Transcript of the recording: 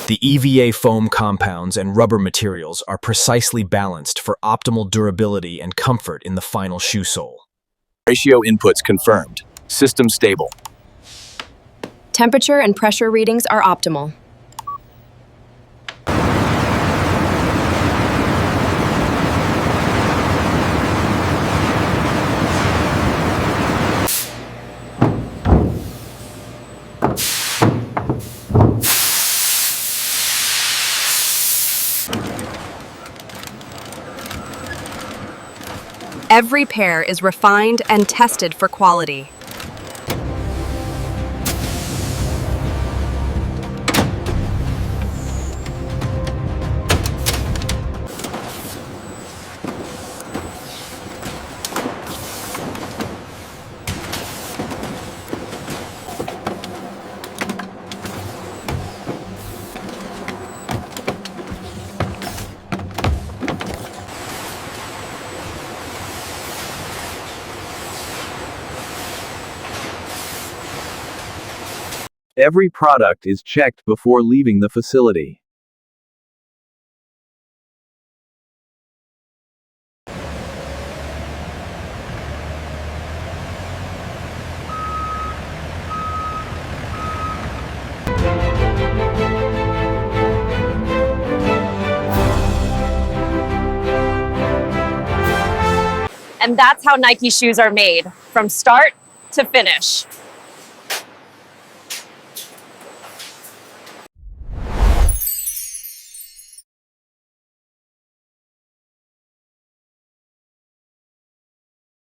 The EVA foam compounds and rubber materials are precisely balanced for optimal durability and comfort in the final shoe sole. Ratio inputs confirmed. System stable. Temperature and pressure readings are optimal. Every pair is refined and tested for quality. Every product is checked before leaving the facility. And that's how Nike shoes are made, from start to finish.